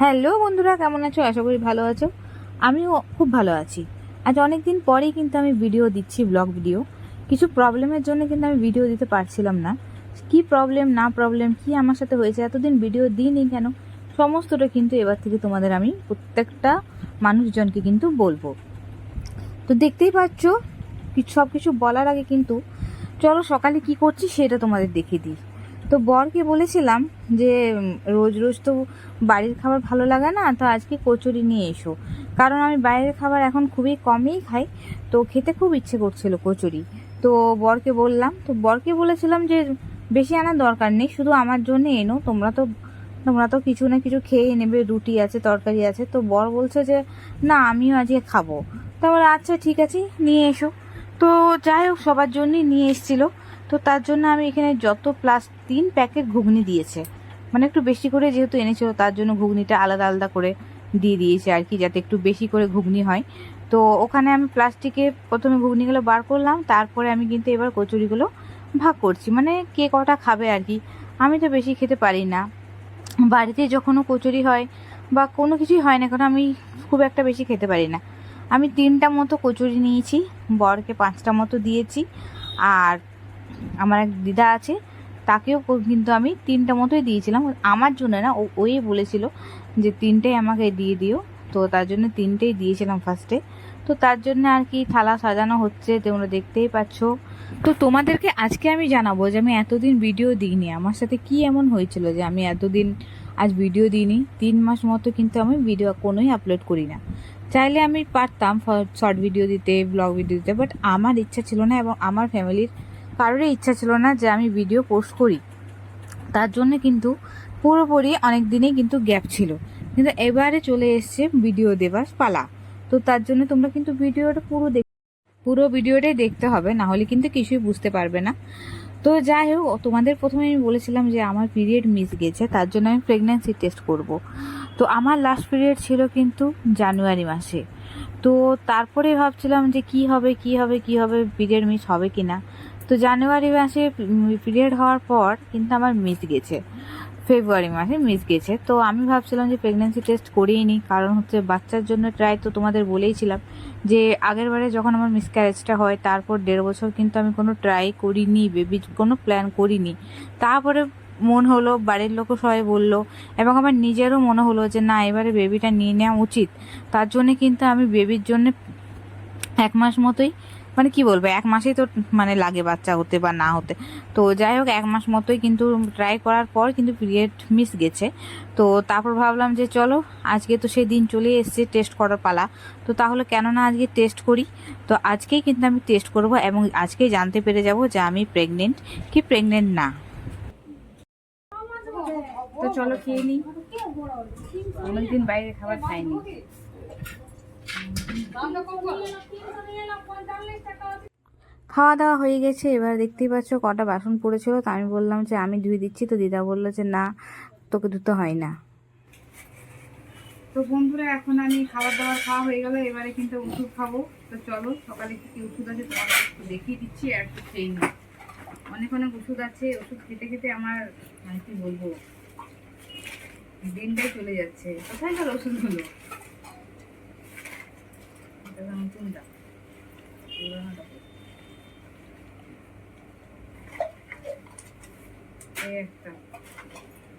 Hello বন্ধুরা, কেমন আছো? আশা করি ভালো আছো। আমিও খুব ভালো আছি। আজ অনেক দিন পরেই কিন্তু আমি ভিডিও দিচ্ছি, ব্লগ ভিডিও। কিছু প্রবলেমের জন্য কিন্তু আমি ভিডিও দিতে পারছিলাম না। কি প্রবলেম না প্রবলেম, কি আমার সাথে হয়েছে, এতদিন ভিডিও দিইনি কেন, সমস্তটা কিন্তু এবার থেকে তোমাদের আমি প্রত্যেকটা মানুষজনকে কিন্তু বলবো। তো দেখতেই পাচ্ছ, সব কিছু বলার আগে কিন্তু চলো সকালে কি করছি সেটা তোমাদের দেখিয়ে দিই। তো বরকে বলেছিলাম যে রোজ রোজ তো বাড়ির খাবার ভালো লাগে না, তো আজকে কচুরি নিয়ে এসো। কারণ আমি বাইরের খাবার এখন খুবই কমই খাই, তো খেতে খুব ইচ্ছে করছিল কচুরি। তো বরকে বললাম, তো বরকে বলেছিলাম যে বেশি আনার দরকার নেই, শুধু আমার জন্য এনো, তোমরা তো কিছু না কিছু খেয়ে নেবে, রুটি আছে, তরকারি আছে। তো বর বলছে যে না, আমিও আজকে খাবো। তারপরে আচ্ছা ঠিক আছে, নিয়ে এসো। তো যাই হোক, সবার জন্যই নিয়ে এসেছিলো। তো তার জন্য আমি এখানে যত প্লাস 3 প্যাকেট ঘুগনি দিয়েছে, মানে একটু বেশি করে যেহেতু এনেছিল, তার জন্য ঘুগনিটা আলাদা আলাদা করে দিয়ে দিয়েছে আর কি, যাতে একটু বেশি করে ঘুগনি হয়। তো ওখানে আমি প্লাস্টিকে প্রথমে ঘুগনিগুলো বার করলাম, তারপরে আমি কিন্তু এবার কচুরিগুলো ভাগ করছি, মানে কে কটা খাবে আর কি। আমি তো বেশি খেতে পারি না। বাড়িতে যখনও কচুরি হয় বা কোনো কিছুই হয় না, কারণ আমি খুব একটা বেশি খেতে পারি না। আমি 3টা মতো কচুরি নিয়েছি, বরকে 5টা মতো দিয়েছি। আর আমার এক দিদা আছে, তাকেও কিন্তু আমি 3টা মতোই দিয়েছিলাম। আমার জন্য না, ওই বলেছিল যে 3টেই আমাকে দিয়ে দিও। তো তার জন্য 3টেই দিয়েছিলাম ফার্স্টে। তো তার জন্য আর কি থালা সাজানো হচ্ছে, তোমরা দেখতেই পাচ্ছ। তো তোমাদেরকে আজকে আমি জানাবো যে আমি এতদিন ভিডিও দিইনি, আমার সাথে কি এমন হয়েছিল যে আমি এতদিন আজ ভিডিও দিইনি। 3 মাস মতো কিন্তু আমি ভিডিও কোনোই আপলোড করি না। চাইলে আমি পারতাম শর্ট ভিডিও দিতে, ব্লগ ভিডিও দিতে, বাট আমার ইচ্ছা ছিল না এবং আমার ফ্যামিলির কারোরই ইচ্ছা ছিল না যে আমি ভিডিও পোস্ট করি। তার জন্য কিন্তু পুরোপুরি অনেক দিনেই কিন্তু গ্যাপ ছিল, কিন্তু এবারে চলে এসছে ভিডিও দেবার পালা। তো তার জন্য তোমরা কিন্তু ভিডিওটা পুরো ভিডিওটাই দেখতে হবে, না হলে কিন্তু কিছুই বুঝতে পারবে না। তো যাই হোক, তোমাদের প্রথমে আমি বলেছিলাম যে আমার পিরিয়ড মিস গেছে, তার জন্য আমি প্রেগন্যান্সি টেস্ট করব। তো আমার লাস্ট পিরিয়ড ছিল কিন্তু জানুয়ারি মাসে। তো তারপরে ভাবছিলাম যে কি হবে পিরিয়ড মিস হবে কি না। তো জানুয়ারি মাসে পিরিয়ড হওয়ার পর কিন্তু আমার মিস গেছে, ফেব্রুয়ারি মাসে মিস গেছে। তো আমি ভাবছিলাম যে প্রেগন্যান্সি টেস্ট করিয়ে নিই, কারণ হচ্ছে বাচ্চার জন্য ট্রাই। তো তোমাদের বলেইছিলাম যে আগের বারে যখন আমার মিসক্যারেজটা হয়, তারপর 1.5 বছর কিন্তু আমি কোনো ট্রাই করিনি, বেবি কোনো প্ল্যান করিনি। তারপরে মন হলো, বাড়ির লোকও সবাই বললো, এবং আমার নিজেরও মনে হলো যে না, এবারে বেবিটা নিয়ে নেওয়া উচিত। তার জন্য কিন্তু আমি বেবির জন্য 1 মাস মতোই, মানে কি বলবো, 1 মাসেই তো মানে লাগে বাচ্চা হতে বা না হতে। তো যাই হোক, 1 মাস মতোই কিন্তু ট্রাই করার পর কিন্তু পিরিয়ড মিস গেছে। তো তারপর ভাবলাম যে চলো, আজকে তো সেই দিন চলে এসেছে টেস্ট করার পালা। তো তাহলে কেন না আজকে টেস্ট করি। তো আজকেই কিন্তু আমি টেস্ট করব এবং আজকেই জানতে পেরে যাব যে আমি প্রেগনেন্ট কি প্রেগনেন্ট না। তো চলো খেয়ে নিই, অনেকদিন বাইরে খাবার খাইনি। খাওয়া দাওয়া হয়ে গেছে, এবার দেখতেই পাচ্ছ কটা বাসন পড়েছিল। তো আমি বললাম যে আমি ধুয়ে দিচ্ছি, তো দিদা বললো যে না, তোকে ধুতে হয় না। তো বন্ধুরা, এখন আমি খাবার দাবার খাওয়া হয়ে গেল, এবারে কিন্তু ওষুধ খাবো। তো চলো, সকালে কি ওষুধ আছে তোমাদের একটু দেখিয়ে দিচ্ছি, আর একটু খেয়ে নিই। অনেক অনেক ওষুধ আছে, ওষুধ খেতে খেতে আমার মানে কি বলবো, দিনটাই চলে যাচ্ছে। কোথায় গেল ওষুধগুলো? নতুনটা পুরোনোটা,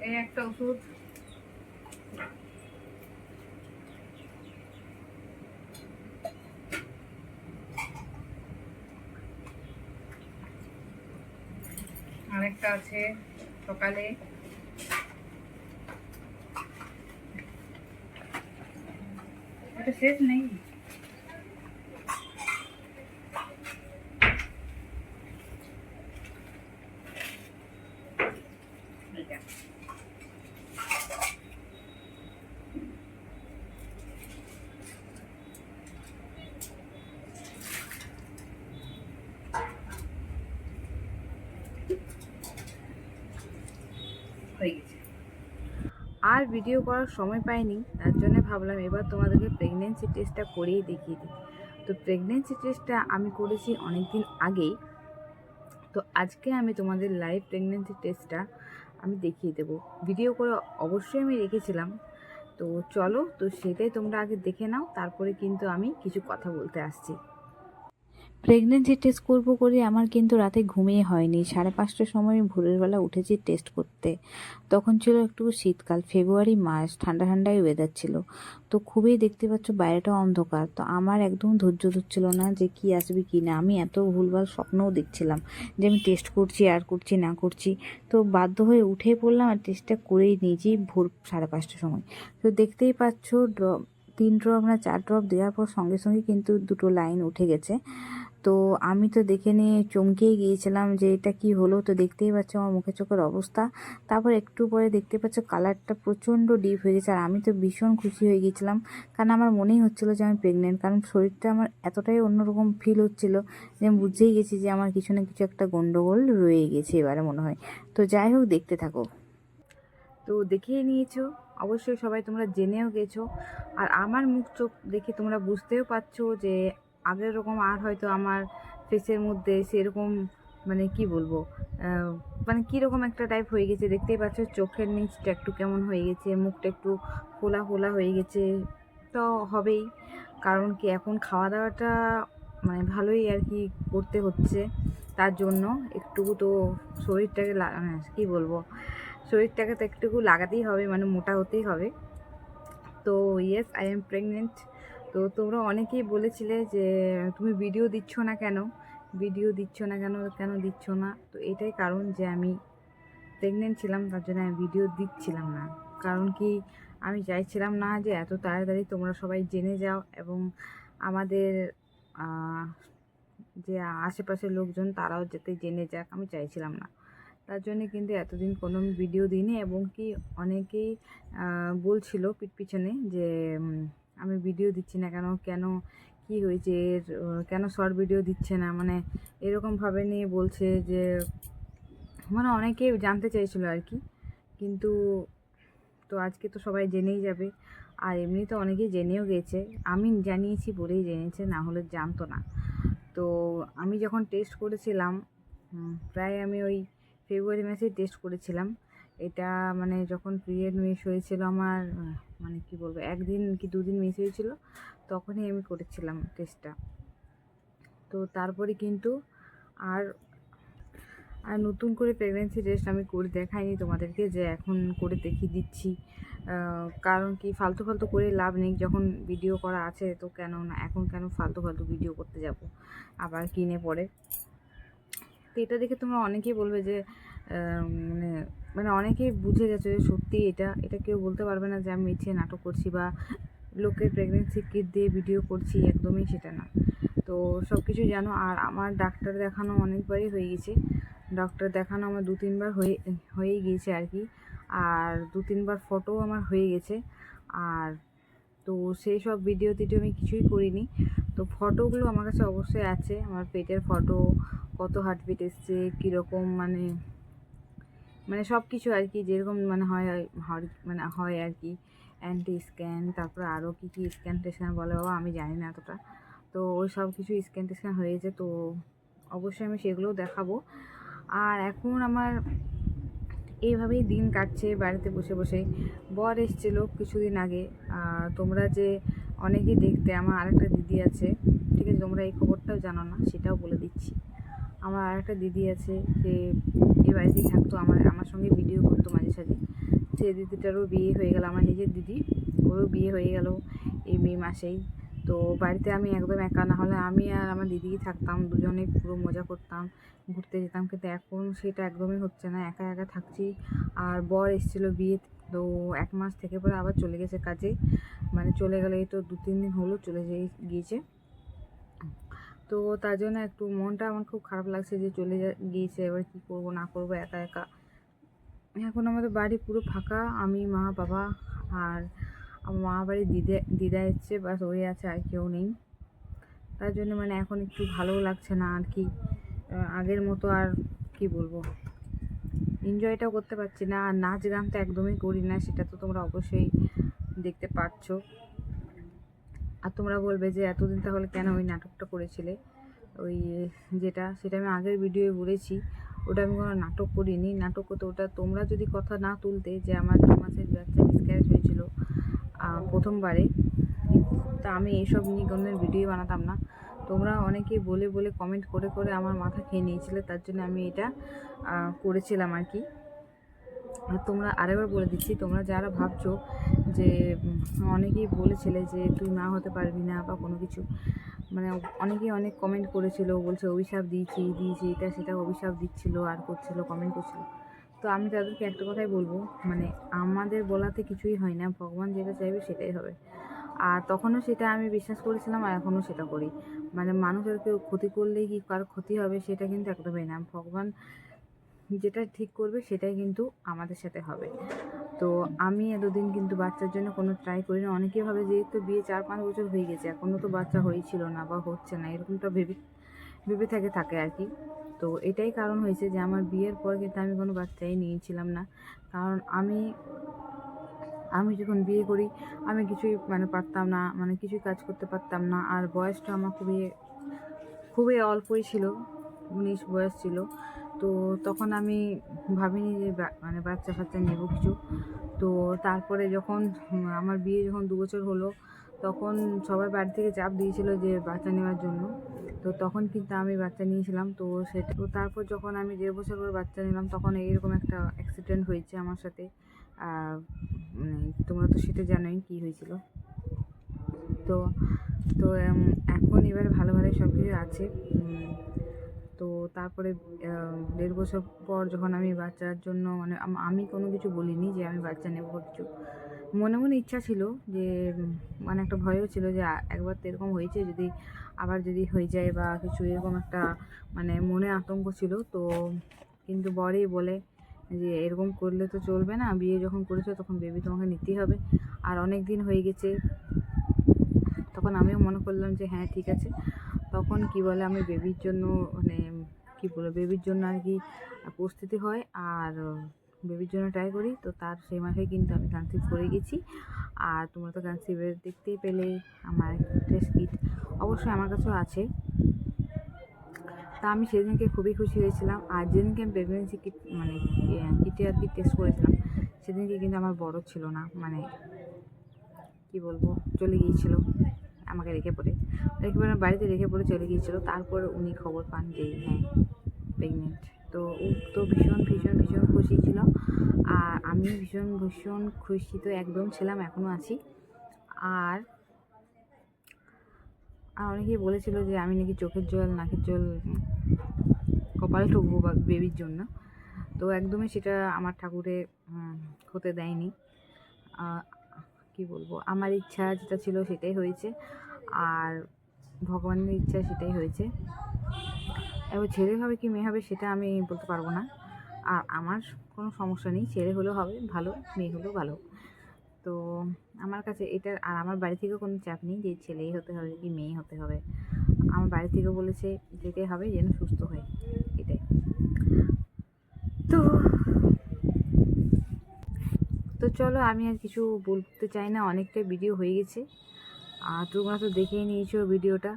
এই একটা ওষুধ। আরেকটা আছে সকালে। এটা শেষ নেই। এটা হয়ে গেছে। আর ভিডিও করার সময় পাইনি, তার জন্য ভাবলাম এবার তোমাদেরকে প্রেগনেন্সি টেস্টটা করেই দেখিয়ে দিই। তো প্রেগনেন্সি টেস্টটা আমি করেছি অনেক দিন আগেই। তো আজকে আমি তোমাদের লাইভ প্রেগনেন্সি টেস্টটা আমি দেখিয়ে দেবো। ভিডিও করে অবশ্যই আমি রেখেছিলাম, তো চলো, তো সেটাই তোমরা আগে দেখে নাও, তারপরে কিন্তু আমি কিছু কথা বলতে আসছি। প্রেগনেন্সি টেস্ট করব করে আমার কিন্তু রাতে ঘুমিয়ে হয়নি। 5:30টার সময় আমি ভোরের বেলা উঠেছি টেস্ট করতে। তখন ছিল একটু শীতকাল, ফেব্রুয়ারি মাস, ঠান্ডা ঠান্ডাই ওয়েদার ছিল। তো খুবই দেখতে পাচ্ছ বাইরেটা অন্ধকার। তো আমার একদম ধৈর্য ধরছিল না যে কি আসবে কি না। আমি এত ভুলভাল স্বপ্নও দেখছিলাম যে আমি টেস্ট করছি আর করছি না করছি। তো বাধ্য হয়ে উঠে পড়লাম আর টেস্টটা করেই নিয়েছি ভোর 5:30টার সময়। তো দেখতেই পাচ্ছ 3 ড্রপ না 4 ড্রপ দেওয়ার পর সঙ্গে সঙ্গে কিন্তু 2টো লাইন উঠে গেছে। তো আমি তো দেখে নিয়ে চমকেই গিয়েছিলাম যে এটা কি হলো। তো দেখতেই পাচ্ছ আমার মুখে চোখের অবস্থা। তারপর একটু পরে দেখতে পাচ্ছ কালারটা প্রচণ্ড ডিপ হয়ে গেছে, আর আমি তো ভীষণ খুশি হয়ে গিয়েছিলাম, কারণ আমার মনেই হচ্ছিলো যে আমি প্রেগনেন্ট। কারণ শরীরটা আমার এতটাই অন্যরকম ফিল হচ্ছিলো যে আমি বুঝেই গেছি যে আমার কিছু না কিছু একটা গন্ডগোল রয়ে গেছে এবারে মনে হয়। তো যাই হোক, দেখতে থাকো। তো দেখেই নিয়েছো অবশ্যই, সবাই তোমরা জেনেও গেছো। আর আমার মুখ চোখ দেখে তোমরা বুঝতেও পারছো যে আগের রকম আর হয়তো আমার ফেসের মধ্যে সেরকম মানে কি বলবো, মানে কীরকম একটা টাইপ হয়ে গেছে। দেখতেই পাচ্ছ চোখের নিচটা একটু কেমন হয়ে গেছে, মুখটা একটু ফোলা ফোলা হয়ে গেছে। তো হবেই, কারণ কি এখন খাওয়া দাওয়াটা মানে ভালোই আর কি করতে হচ্ছে, তার জন্য একটু তো শরীরটাকে কী বলবো, শরীরটাকে তো একটুকু লাগাতেই হবে, মানে মোটা হতেই হবে। তো ইয়েস, আই এম প্রেগনেন্ট। তো তোমরা অনেকেই বলেছিলে যে তুমি ভিডিও দিচ্ছ না কেন, ভিডিও দিচ্ছ না কেন, কেন দিচ্ছ না। তো এটাই কারণ যে আমি প্রেগনেন্ট ছিলাম, তার জন্য আমি ভিডিও দিচ্ছিলাম না। কারণ কি, আমি চাইছিলাম না যে এত তাড়াতাড়ি তোমরা সবাই জেনে যাও, এবং আমাদের যে আশেপাশের লোকজন তারাও যাতে জেনে যাক, আমি চাইছিলাম না। তার জন্য কিন্তু এতদিন কোনো ভিডিও দিইনি। এবং কি অনেকেই বলছিল পিছনে যে আমি ভিডিও দিচ্ছি না কেন, কেন কি হয়েছে এর, কেন শর্ট ভিডিও দিচ্ছে না, মানে এরকমভাবে নিয়ে বলছে যে, মানে অনেকেই জানতে চাইছিল আর কি। কিন্তু তো আজকে তো সবাই জেনেই যাবে, আর এমনি তো অনেকেই জেনেও গেছে। আমি জানিয়েছি বলেই জেনেছে, না হলে জানতো না। তো আমি যখন টেস্ট করেছিলাম, প্রায় আমি ওই ফেব্রুয়ারি মাসেই টেস্ট করেছিলাম। এটা মানে যখন পিরিয়ড মিস হয়েছিল আমার, মানে কি বলবো, 1 দিন কি 2 দিন মিস হয়েছিল, তখনই আমি করেছিলাম টেস্টটা। তো তারপরে কিন্তু আর আর নতুন করে প্রেগনেন্সি টেস্ট আমি করে দেখাইনি তোমাদেরকে, যে এখন করে দেখিয়ে দিচ্ছি। কারণ কি, ফালতু ফালতু করে লাভ নেই, যখন ভিডিও করা আছে তো কেন না, এখন কেন ফালতু ফালতু ভিডিও করতে যাব আবার কিনে পড়ে। তো এটা দেখে তোমরা অনেকেই বলবে যে মানে মানে অনেকেই বুঝে গেছো যে সত্যি এটা এটা কেউ বলতে পারবে না যে আমি মিথ্যে নাটক করছি বা লোকের প্রেগনেন্সি কিট দিয়ে ভিডিও করছি, একদমই সেটা না। তো সব কিছু জানো। আর আমার ডাক্তার দেখানো অনেকবারই হয়ে গেছে, ডক্টর দেখানো আমার 2-3 বার হয়েই গিয়েছে আর কি। আর 2-3 বার ফটোও আমার হয়ে গেছে। আর তো সেই সব ভিডিও টিডিও আমি কিছুই করিনি। তো ফটোগুলো আমার কাছে অবশ্যই আছে, আমার পেটের ফটো, কত হার্টবিট এসছে, কীরকম মানে মানে সব কিছু আর কি, যেরকম মানে মানে হয় আর কি, অ্যান্টি স্ক্যান, তারপরে আরও কী কী স্ক্যান টেস্ক্যান বলে বাবা, আমি জানি না এতটা। তো ওই সব কিছু স্ক্যান টেস্ক্যান হয়েছে, তো অবশ্যই আমি সেগুলোও দেখাবো। আর এখন আমার এইভাবেই দিন কাটছে বাড়িতে বসে বসে। বর এসেছিলো কিছুদিন আগে। তোমরা যে অনেকেই দেখতে, আমার আরেকটা দিদি আছে, ঠিক আছে, তোমরা এই খবরটাও জানো না, সেটাও বলে দিচ্ছি। আমার আরেকটা দিদি আছে, যে এই বাড়িতেই থাকতো, আমার সঙ্গে ভিডিও করতো মাঝে সাঝে। সেই দিদিটারও বিয়ে হয়ে গেল, আমার নিজের দিদি, ওরও বিয়ে হয়ে গেল এই মে মাসেই। তো বাড়িতে আমি একদম একা, না হলে আমি আর আমার দিদিই থাকতাম, দুজনে পুরো মজা করতাম, ঘুরতে যেতাম। কিন্তু এখন সেটা একদমই হচ্ছে না, একা একা থাকছি। আর বর এসেছিলো বিয়ে, তো 1 মাস থেকে পরে আবার চলে গেছে কাজে, মানে চলে গেলে এই তো 2-3 দিন হলো চলে গিয়েছে। তো তার জন্য একটু মনটা আমার খুব খারাপ লাগছে যে চলে গিয়েছে। এবার কী করবো না করবো, একা একা। এখন আমাদের বাড়ি পুরো ফাঁকা, আমি, মা, বাবা, আর আমার মা বাড়ির দিদা এসছে, বাস ওই আছে, আর কেউ নেই। তার জন্য মানে এখন একটু ভালোও লাগছে না আর কি, আগের মতো আর কি বলবো, এনজয়টাও করতে পারছি না। আর নাচ গান তো একদমই করি না, সেটা তো তোমরা অবশ্যই দেখতে পাচ্ছ। আর তোমরা বলবে যে এতদিন তাহলে কেন ওই নাটকটা করেছিলে, ওই সেটা আমি আগের ভিডিওয়ে বলেছি, ওটা আমি কোনো নাটক করিনি। নাটক করতে ওটা তোমরা যদি কথা না তুলতে যে আমার 2 মাসের বাচ্চা মিসক্যারেজ হয়েছিল, প্রথমবারে। তা আমি এইসব নিয়ে কোনোদিন ভিডিও বানাতাম না। তোমরা অনেকেই বলে বলে কমেন্ট করে করে আমার মাথা খেয়ে নিয়েছিলে, তার জন্য আমি এটা করেছিলাম আর কি। আর তোমরা আরেকবার বলে দিচ্ছি, তোমরা যারা ভাবছো যে অনেকেই বলেছিলে যে তুই মা হতে পারবি না বা কোনো কিছু, মানে অনেকেই অনেক কমেন্ট করেছিল, বলছে অভিশাপ দিয়েছি এটা সেটা অভিশাপ দিচ্ছিল আর করছিল, কমেন্ট করছিল। তো আমি তাদেরকে একটা কথাই বলবো, মানে আমাদের বলাতে কিছুই হয় না, ভগবান যেটা চাইবে সেটাই হবে। আর তখনও সেটা আমি বিশ্বাস করেছিলাম আর এখনও সেটা করি। মানে মানুষের কেউ ক্ষতি করলেই কি কার ক্ষতি হবে সেটা কিন্তু একদমই না। ভগবান যেটা ঠিক করবে সেটাই কিন্তু আমাদের সাথে হবে। তো আমি এতদিন কিন্তু বাচ্চার জন্য কোনো ট্রাই করি না। অনেকেই ভাবে যে তো বিয়ে 4-5 বছর হয়ে গেছে, এখনও তো বাচ্চা হয়েছিল না বা হচ্ছে না, এরকমটা ভেবে থাকে আর কি। তো এটাই কারণ হয়েছে যে আমার বিয়ের পর কিন্তু আমি কোনো বাচ্চাই নিয়েছিলাম না। কারণ আমি যখন বিয়ে করি আমি কিছুই মানে পারতাম না, মানে কিছুই কাজ করতে পারতাম না। আর বয়সটা আমার খুবই অল্পই ছিল, 19 বয়স ছিল। তো তখন আমি ভাবিনি যে মানে বাচ্চা কাচ্চা নেব কিছু। তো তারপরে যখন আমার বিয়ে যখন 2 বছর হলো, তখন সবাই বাড়ি থেকে চাপ দিয়েছিল যে বাচ্চা নেওয়ার জন্য। তো তখন কিন্তু আমি বাচ্চা নিয়েছিলাম। তো তারপর যখন আমি 1.5 বছর পর বাচ্চা নিলাম, তখন এইরকম একটা অ্যাক্সিডেন্ট হয়েছে আমার সাথে। মানে তোমরা তো সেটা জানোই কী হয়েছিল। তো তো এখন এবারে ভালো সব কিছু আছে। তো তারপরে 1.5 বছর পর যখন আমি বাচ্চার জন্য মানে আমি কোনো কিছু বলিনি যে আমি বাচ্চা নেব কিছু। মনে মনে ইচ্ছা ছিল যে মানে একটা ভয়ও ছিল যে একবার তো এরকম হয়েছে, যদি হয়ে যায় বা কিছু, এরকম একটা মানে মনে আতঙ্ক ছিল। তো কিন্তু বরেই বলে যে এরকম করলে তো চলবে না, বিয়ে যখন করেছো তখন বেবি তোমাকে নিতেই হবে। আর অনেক দিন হয়ে গেছে, তখন আমিও মনে করলাম যে হ্যাঁ ঠিক আছে। তখন কি বলে আমি বেবির জন্য মানে বেবির জন্য আর কি প্রস্তুতি হয় আর বেবির জন্য ট্রাই করি। তো তার সেই মাসে কিন্তু আমি কনসিভ করে গেছি। আর তোমরা তো কনসিভের দেখতেই পেলে আমার টেস্ট কিট অবশ্যই আমার কাছেও আছে। তা আমি সেদিনকে খুবই খুশি হয়েছিলাম। আর যেদিনকে আমি প্রেগনেন্সি কিট মানে কিটে আর কি টেস্ট করেছিলাম, সেদিনকে কিন্তু আমার বড় ছিল না, মানে কি বলবো, চলে গিয়েছিল আমাকে একেবারে বাড়িতে রেখে পড়ে চলে গিয়েছিলো। তারপর উনি খবর পান যে হ্যাঁ প্রেগনেন্ট। তো ও তো ভীষণ খুশি ছিল। আর আমি ভীষণ খুশি তো একদম ছিলাম, এখনও আছি। আর অনেকেই বলেছিল যে আমি নাকি চোখের জল নাকের জল কপালে ঠুকবো বা বেবির জন্য। তো একদমই সেটা আমার ঠাকুরে হতে দেয়নি। কি বলবো, আমার ইচ্ছা যেটা ছিল সেটাই হয়েছে, আর ভগবানের ইচ্ছা সেটাই হয়েছে। এবার ছেলে হবে কি মেয়ে হবে সেটা আমি বলতে পারবো না। আর আমার কোনো সমস্যা নেই, ছেলে হলেও হবে ভালো, মেয়ে হলেও ভালো। তো আমার কাছে এটা, আর আমার বাড়ি থেকেও কোনো চাপ নেই যে ছেলেই হতে হবে কি মেয়ে হতে হবে। আমার বাড়ি থেকেও বলেছে যেটাই হবে যেন সুস্থ হয়, এটাই। তো চলো, আমি আর কিছু বলতে চাই না, অনেকটাই ভিডিও হয়ে গেছে। আর তোমরা তো দেখেই নিয়েছো ভিডিওটা,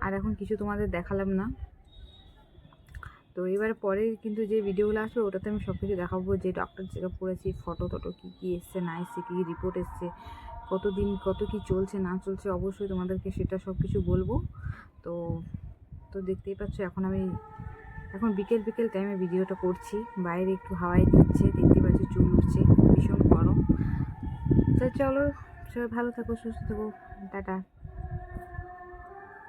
আর এখন কিছু তোমাদের দেখালাম না। তো এবার পরে কিন্তু যে ভিডিওগুলো আসবে ওটাতে আমি সব কিছু দেখাবো, যে ডক্টর চেক আপ করেছি, ফটো কী এসছে না এসছে, কী রিপোর্ট এসছে, কতদিন কত কী চলছে না চলছে, অবশ্যই তোমাদেরকে সেটা সব কিছু বলবো। তো দেখতেই পাচ্ছ এখন বিকেল টাইমে ভিডিওটা করছি, বাইরে একটু হাওয়াই দিচ্ছে, দেখতে পাচ্ছি চুল উঠছে, ভীষণ গরম। তো চলো, সবাই ভালো থাকো, সুস্থ থাকো, টাটা।